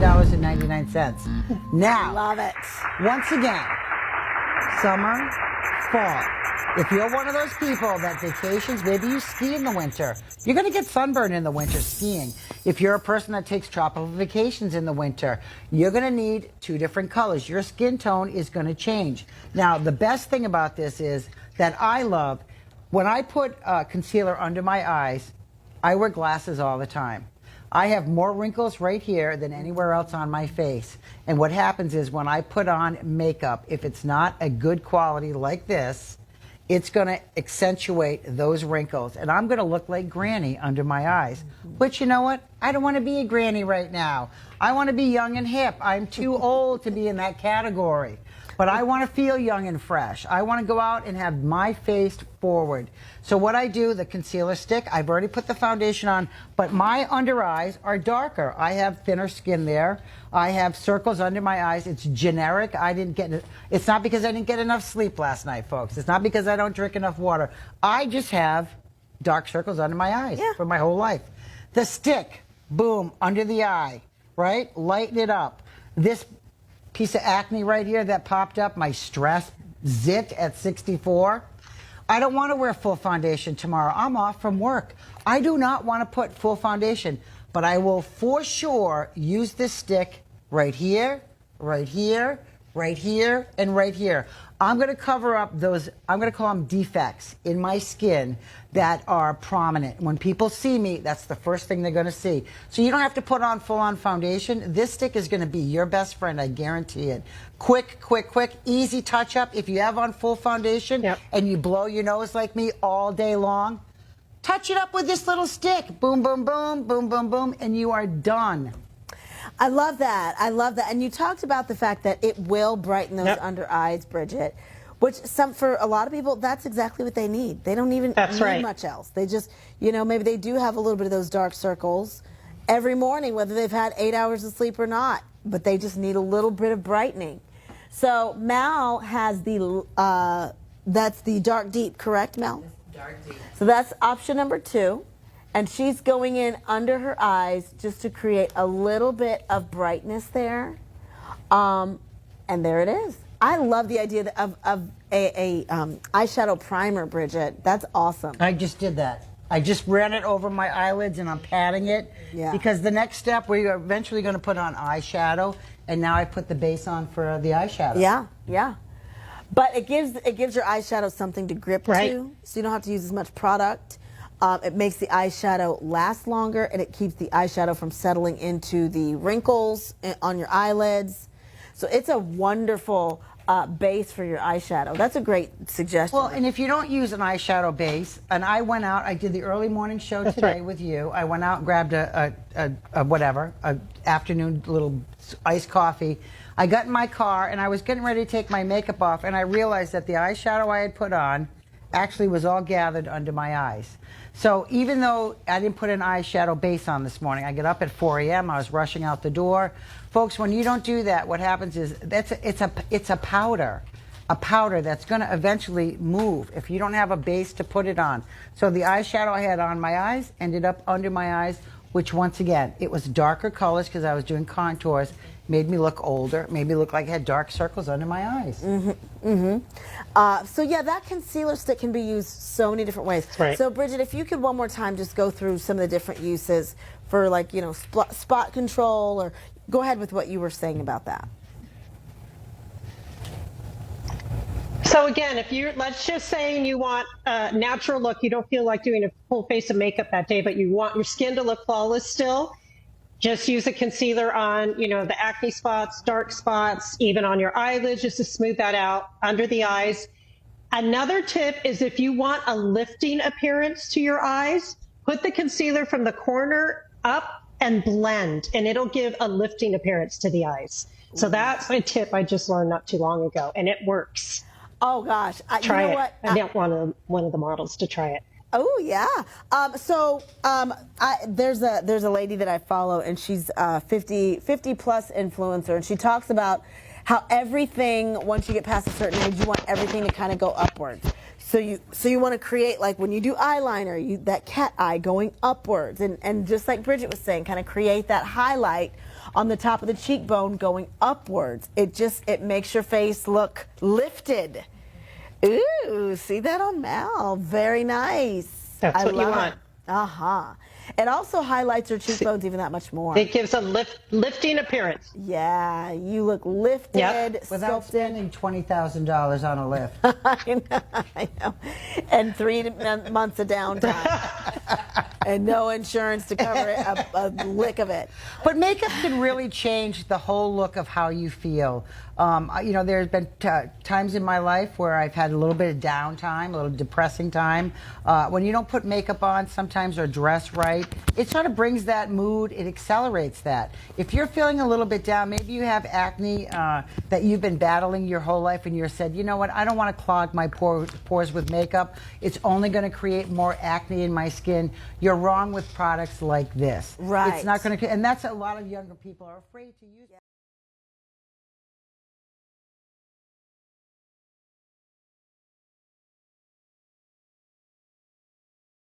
$9.99. Now, Love it. once again, summer, fall. If you're one of those people that vacations, maybe you ski in the winter. You're going to get sunburned in the winter skiing. If you're a person that takes tropical vacations in the winter, you're going to need two different colors. Your skin tone is going to change. Now, the best thing about this is that I love, when I put concealer under my eyes, I wear glasses all the time. I have more wrinkles right here than anywhere else on my face. And what happens is when I put on makeup, if it's not a good quality like this, it's going to accentuate those wrinkles. And I'm going to look like Granny under my eyes. But you know what? I don't want to be a Granny right now. I want to be young and hip. I'm too old to be in that category. But I want to feel young and fresh. I want to go out and have my face forward. So what I do, the concealer stick, I've already put the foundation on, but my under eyes are darker. I have thinner skin there. I have circles under my eyes. It's generic. It's not because I didn't get enough sleep last night, folks. It's not because I don't drink enough water. I just have dark circles under my eyes for my whole life. The stick, boom, under the eye, right? Lighten it up. This piece of acne right here that popped up, my stress zit at 64. I don't want to wear full foundation tomorrow. I'm off from work. I do not want to put full foundation, but I will for sure use this stick right here, right here, right here, and right here. I'm going to cover up those, I'm going to call them defects in my skin that are prominent. When people see me, that's the first thing they're going to see. So you don't have to put on full-on foundation. This stick is going to be your best friend, I guarantee it. Quick, quick, quick, easy touch-up. If you have on full foundation and you blow your nose like me all day long, touch it up with this little stick. Boom, boom, boom, boom, boom, boom, and you are done. I love that. I love that. And you talked about the fact that it will brighten those under eyes, Bridget, which for a lot of people, that's exactly what they need. They don't even need much else. They just, maybe they do have a little bit of those dark circles every morning, whether they've had 8 hours of sleep or not, but they just need a little bit of brightening. So Mal has that's the dark deep, correct, Mel? Dark deep. So that's option number 2. And she's going in under her eyes just to create a little bit of brightness there. And there it is. I love the idea of a eyeshadow primer, Bridget. That's awesome. I just did that. I just ran it over my eyelids and I'm patting it. Yeah. Because the next step, we're eventually going to put on eyeshadow. And now I put the base on for the eyeshadow. Yeah, yeah. But it gives your eyeshadow something to grip to, so you don't have to use as much product. It makes the eyeshadow last longer, and it keeps the eyeshadow from settling into the wrinkles on your eyelids. So it's a wonderful base for your eyeshadow. That's a great suggestion. Well, and if you don't use an eyeshadow base, and I went out, I did the early morning show today with you. I went out and grabbed a afternoon little iced coffee. I got in my car, and I was getting ready to take my makeup off, and I realized that the eyeshadow I had put on actually was all gathered under my eyes. So even though I didn't put an eyeshadow base on this morning, I get up at 4 a.m., I was rushing out the door. Folks, when you don't do that, what happens is it's a powder that's going to eventually move if you don't have a base to put it on. So the eyeshadow I had on my eyes ended up under my eyes, which once again, it was darker colors because I was doing contours, made me look older, made me look like I had dark circles under my eyes. So yeah, that concealer stick can be used so many different ways. Right. So Bridget, if you could one more time just go through some of the different uses for, like, spot control, or go ahead with what you were saying about that. So again, let's just say you want a natural look, you don't feel like doing a full face of makeup that day, but you want your skin to look flawless still, just use a concealer on, the acne spots, dark spots, even on your eyelids, just to smooth that out under the eyes. Another tip is if you want a lifting appearance to your eyes, put the concealer from the corner up and blend, and it'll give a lifting appearance to the eyes. So that's a tip I just learned not too long ago, and it works. Oh gosh, Try you know it. what? I didn't want one of the models to try it. Oh yeah. There's a lady that I follow, and she's 50 plus influencer, and she talks about how everything, once you get past a certain age, you want everything to kind of go upwards. So you want to create, like when you do eyeliner, that cat eye going upwards, and just like Bridget was saying, kind of create that highlight on the top of the cheekbone going upwards. It makes your face look lifted. Ooh, see that on Mel? Very nice. That's what you want. It also highlights your cheekbones even that much more. It gives a lifting appearance. Yeah, you look lifted, without sculpted. spending $20,000 on a lift. I know. And 3 months of downtime. And no insurance to cover a lick of it. But makeup can really change the whole look of how you feel. You know, there's been times in my life where I've had a little bit of downtime, a little depressing time. When you don't put makeup on sometimes or dress right, it sort of brings that mood, it accelerates that. If you're feeling a little bit down, maybe you have acne that you've been battling your whole life and you're said, you know what, I don't want to clog my pores with makeup. It's only going to create more acne in my skin. You're wrong with products like this. Right. It's not going to, and that's a lot of younger people are afraid to use.